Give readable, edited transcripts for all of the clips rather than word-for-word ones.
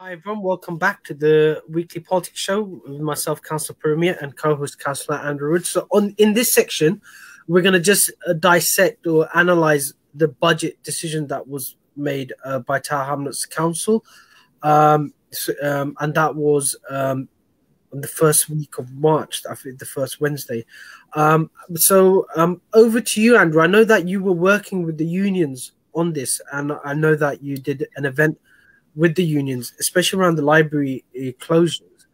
Hi everyone, welcome back to the weekly politics show with myself, Councillor Puru, and co-host Councillor Andrew Wood. So in this section, we're going to just dissect or analyse the budget decision that was made by Hamlets Council, and that was on the first week of March, I think the first Wednesday. So over to you, Andrew. I know that you were working with the unions on this, and I know that you did an event with the unions, especially around the library closures.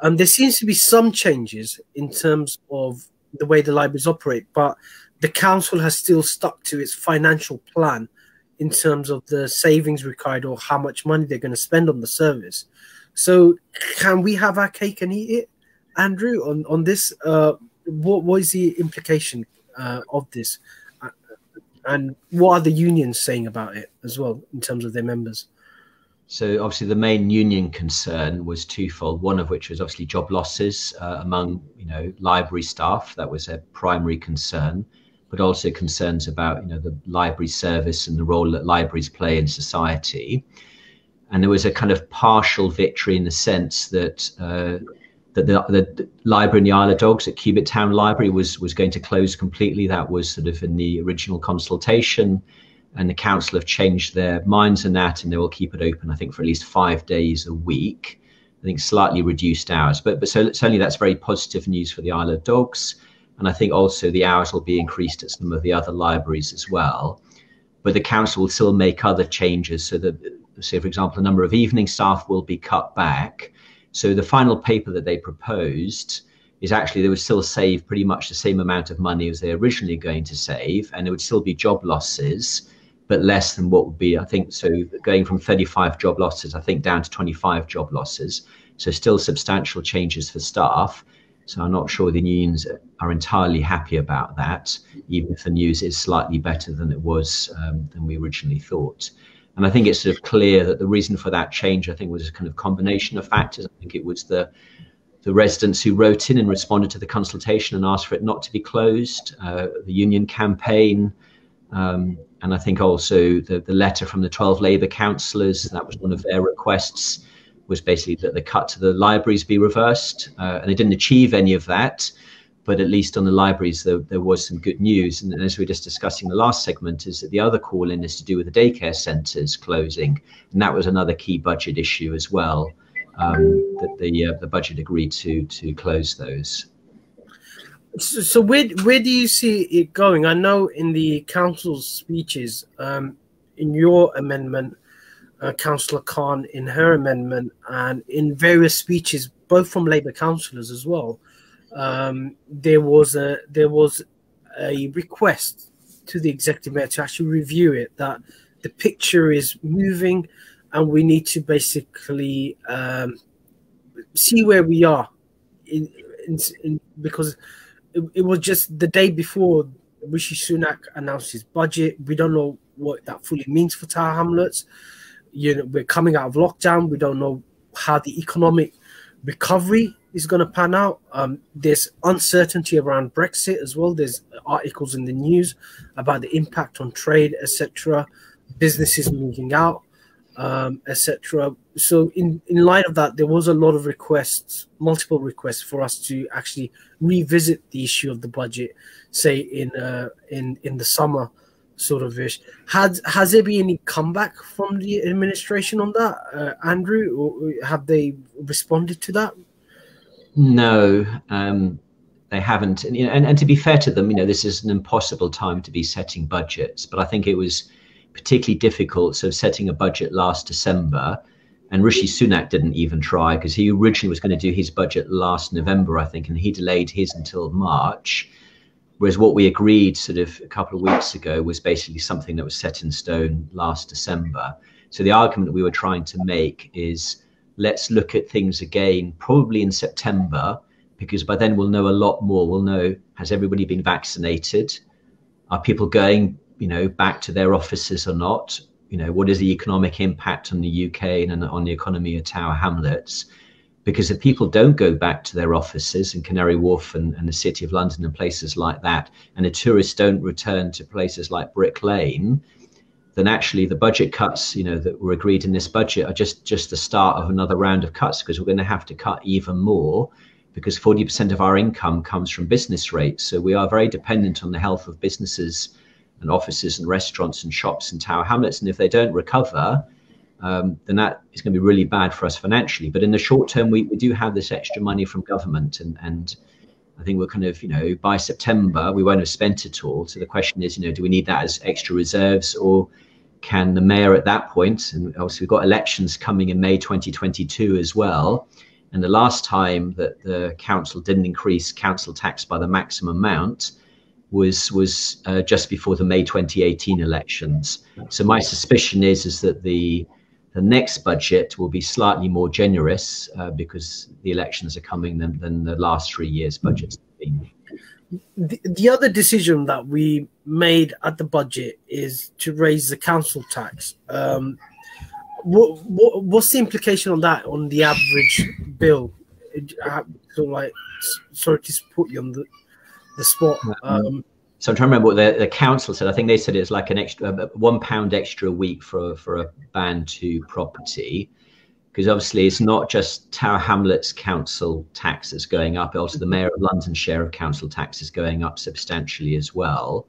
There seems to be some changes in terms of the way the libraries operate, but the council has still stuck to its financial plan in terms of the savings required or how much money they're going to spend on the service. So can we have our cake and eat it, Andrew, on this? What is the implication of this? And what are the unions saying about it as well in terms of their members? So obviously the main union concern was twofold, one of which was obviously job losses among, library staff. That was a primary concern, but also concerns about, the library service and the role that libraries play in society. And there was a kind of partial victory in the sense that the library in the Isle of Dogs at Cubitt Town Library was going to close completely. That was sort of in the original consultation. And the council have changed their minds on that, and they will keep it open, I think, for at least 5 days a week. I think slightly reduced hours, but certainly that's very positive news for the Isle of Dogs. And I think also the hours will be increased at some of the other libraries as well. But the council will still make other changes. So that, say, for example, the number of evening staff will be cut back. So the final paper that they proposed is actually they would still save pretty much the same amount of money as they originally going to save, and it would still be job losses, but less than what would be, I think, so going from 35 job losses, I think, down to 25 job losses. So still substantial changes for staff. So I'm not sure the unions are entirely happy about that, even if the news is slightly better than it was than we originally thought. And I think it's sort of clear that the reason for that change, I think, was a kind of combination of factors. I think it was the residents who wrote in and responded to the consultation and asked for it not to be closed, the union campaign, and I think also the letter from the 12 Labour councillors, that was one of their requests, was basically that the cut to the libraries be reversed. And they didn't achieve any of that, but at least on the libraries, there was some good news. And as we were just discussing in the last segment, is that the other call in is to do with the daycare centres closing. And that was another key budget issue as well, that the budget agreed to close those. So where do you see it going? I know in the council's speeches, in your amendment, Councillor Khan in her amendment, and in various speeches, both from Labour councillors as well, there was a request to the executive mayor to actually review it, that the picture is moving, and we need to basically see where we are, because it was just the day before Rishi Sunak announced his budget. We don't know what that fully means for Tower Hamlets. We're coming out of lockdown. We don't know how the economic recovery is going to pan out. There's uncertainty around Brexit as well. There's articles in the news about the impact on trade, etc. Businesses moving out, etc. So in light of that, there was a lot of requests, multiple requests for us to actually revisit the issue of the budget, say in the summer sort of ish. Has there been any comeback from the administration on that, Andrew, or have they responded to that? No, they haven't. And to be fair to them, this is an impossible time to be setting budgets, but I think it was particularly difficult setting a budget last December, and Rishi Sunak didn't even try, because he originally was going to do his budget last November, I think, and he delayed his until March, whereas what we agreed sort of a couple of weeks ago was basically something that was set in stone last December. So the argument that we were trying to make is, let's look at things again probably in September, because by then we'll know a lot more. We'll know, has everybody been vaccinated? Are people going back to their offices or not? What is the economic impact on the UK and on the economy of Tower Hamlets? Because if people don't go back to their offices in Canary Wharf and the City of London and places like that, and the tourists don't return to places like Brick Lane, then actually the budget cuts, that were agreed in this budget are just the start of another round of cuts, because we're going to have to cut even more, because 40% of our income comes from business rates. So we are very dependent on the health of businesses and offices and restaurants and shops in Tower Hamlets. And if they don't recover, then that is going to be really bad for us financially. But in the short term, we do have this extra money from government. And I think we're kind of, by September, we won't have spent it all. So the question is, do we need that as extra reserves, or can the mayor at that point, and obviously we've got elections coming in May 2022 as well. And the last time that the council didn't increase council tax by the maximum amount was just before the May 2018 elections. So my suspicion is that the next budget will be slightly more generous because the elections are coming than the last 3 years' budgets have been. The other decision that we made at the budget is to raise the council tax. What's the implication on that on the average bill? Sorry to put you on the spot. So I'm trying to remember what the council said. I think they said it's like an extra £1 extra a week for a band 2 property, because obviously it's not just Tower Hamlets council tax that's going up. Also the Mayor of London's share of council tax is going up substantially as well.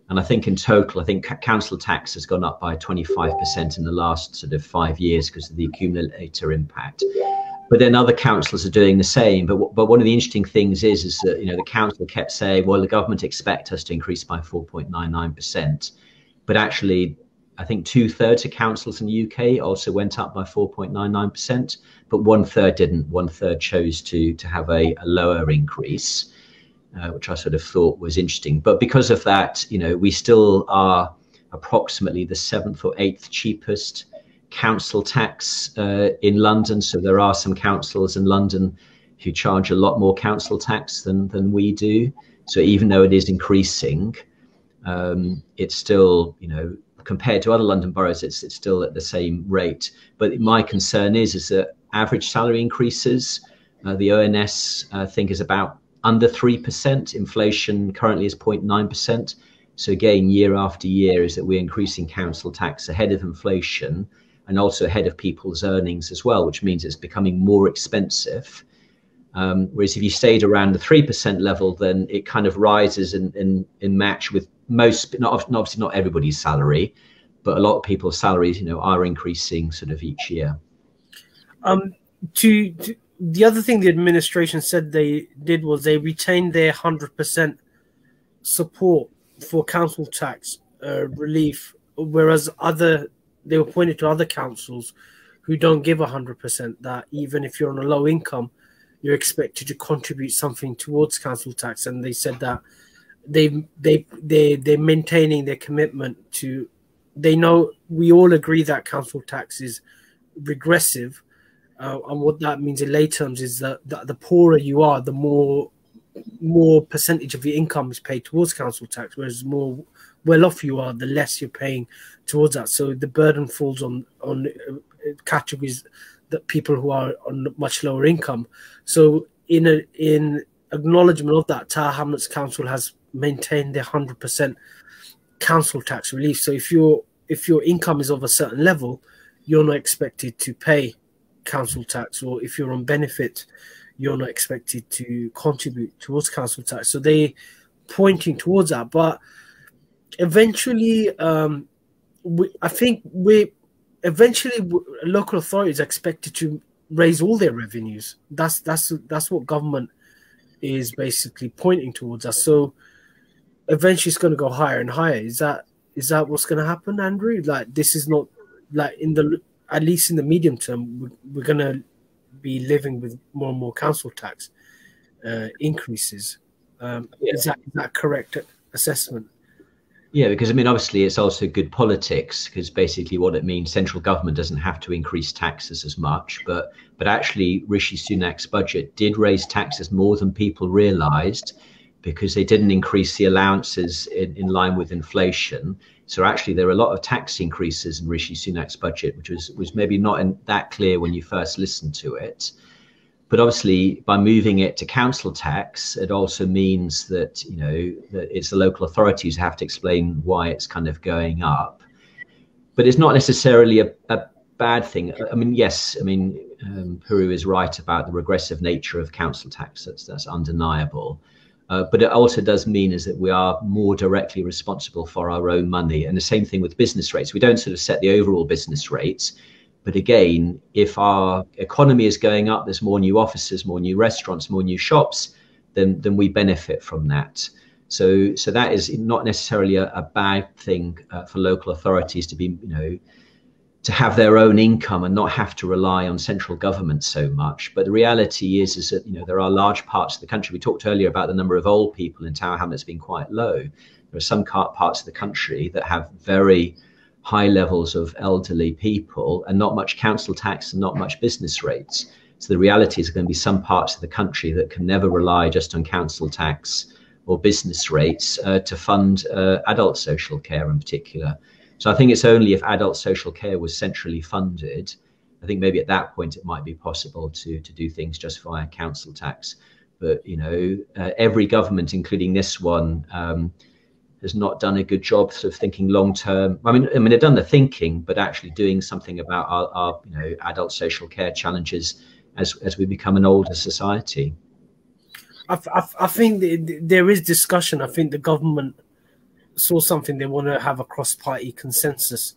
And I think in total, council tax has gone up by 25% in the last sort of 5 years because of the accumulator impact. But then other councils are doing the same. But one of the interesting things is that, the council kept saying, well, the government expect us to increase by 4.99%. But actually, I think 2/3 of councils in the UK also went up by 4.99%, but 1/3 didn't. 1/3 chose to have a lower increase, which I sort of thought was interesting. But because of that, we still are approximately the 7th or 8th cheapest council tax in London. So there are some councils in London who charge a lot more council tax than we do. So even though it is increasing, it's still, compared to other London boroughs, it's still at the same rate. But my concern is that average salary increases, the ONS think is about under 3%. Inflation currently is 0.9%. So again, year after year, is that we're increasing council tax ahead of inflation and also ahead of people's earnings as well, which means it's becoming more expensive. Whereas if you stayed around the 3% level, then it kind of rises in match with most, obviously not everybody's salary, but a lot of people's salaries, are increasing sort of each year. The other thing the administration said they did was they retained their 100% support for council tax relief, whereas they were pointed to other councils who don't give 100%, that even if you're on a low income, you're expected to contribute something towards council tax. And they said that they're maintaining their commitment to, they know we all agree that council tax is regressive. And what that means in lay terms is that the poorer you are, the more percentage of your income is paid towards council tax, whereas the more well off you are, the less you're paying towards that. So the burden falls on categories that people who are on much lower income. So in acknowledgement of that, Tower Hamlets Council has maintained their 100% council tax relief. So if your income is of a certain level, you're not expected to pay council tax, or if you're on benefit, you're not expected to contribute towards council tax. So they pointing towards that, but eventually, I think local authorities are expected to raise all their revenues. That's what government is basically pointing towards us. So eventually, it's going to go higher and higher. Is that what's going to happen, Andrew? Like, this is not like at least in the medium term, we're going to be living with more and more council tax increases. Is that correct assessment? Yeah, because obviously it's also good politics, because basically what it means, central government doesn't have to increase taxes as much, but actually Rishi Sunak's budget did raise taxes more than people realised, because they didn't increase the allowances in line with inflation. So actually there are a lot of tax increases in Rishi Sunak's budget, which was maybe not that clear when you first listened to it. But obviously, by moving it to council tax, it also means that, that it's the local authorities who have to explain why it's kind of going up. but it's not necessarily a bad thing. I mean, yes, I mean, Puru is right about the regressive nature of council tax. That's undeniable. But it also does mean is that we are more directly responsible for our own money. And the same thing with business rates. We don't sort of set the overall business rates. But again, if our economy is going up, there's more new offices, more new restaurants, more new shops, then we benefit from that. So that is not necessarily a bad thing for local authorities to be, to have their own income and not have to rely on central government so much. But the reality is that, there are large parts of the country. We talked earlier about the number of old people in Tower Hamlets being quite low. There are some parts of the country that have very high levels of elderly people and not much council tax and not much business rates. So the reality is going to be some parts of the country that can never rely just on council tax or business rates to fund adult social care in particular. So I think it's only if adult social care was centrally funded, I think maybe at that point it might be possible to do things just via council tax. But, every government, including this one, has not done a good job sort of thinking long term. I mean, they've done the thinking, but actually doing something about our adult social care challenges as we become an older society. I think there is discussion. I think the government saw something they want to have a cross-party consensus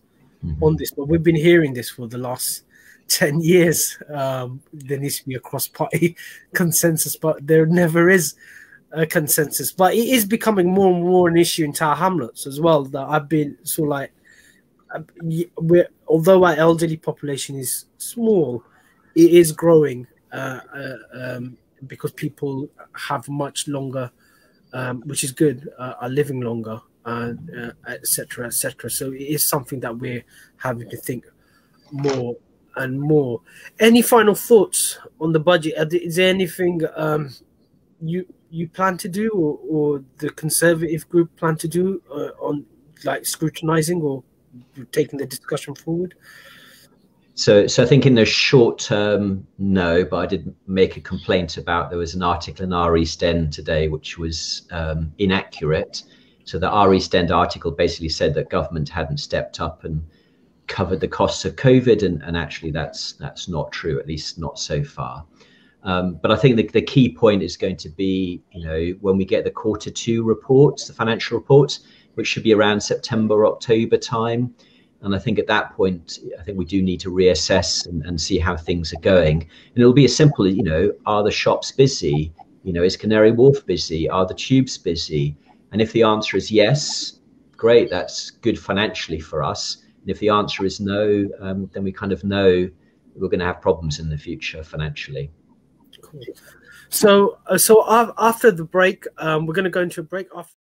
on this, but we've been hearing this for the last 10 years. There needs to be a cross-party consensus, but there never is a consensus. But it is becoming more and more an issue in Tower Hamlets as well, that I've been sort of like, although our elderly population is small, it is growing because people have much longer, which is good, are living longer, etc., etc. So it is something that we're having to think more and more. Any final thoughts on the budget? Is there anything you plan to do, or the Conservative group plan to do on like scrutinizing or taking the discussion forward? So I think in the short term, no, but I did make a complaint about, there was an article in Our East End today which was inaccurate. So the Our East End article basically said that government hadn't stepped up and covered the costs of COVID, and actually that's not true, at least not so far. But I think the key point is going to be, when we get the Q2 reports, the financial reports, which should be around September, October time. And I think at that point, I think we do need to reassess and see how things are going. And it'll be as simple as, are the shops busy? Is Canary Wharf busy? Are the tubes busy? And if the answer is yes, great, that's good financially for us. And if the answer is no, then we kind of know we're going to have problems in the future financially. Cool. So after the break, we're going to go into a break. After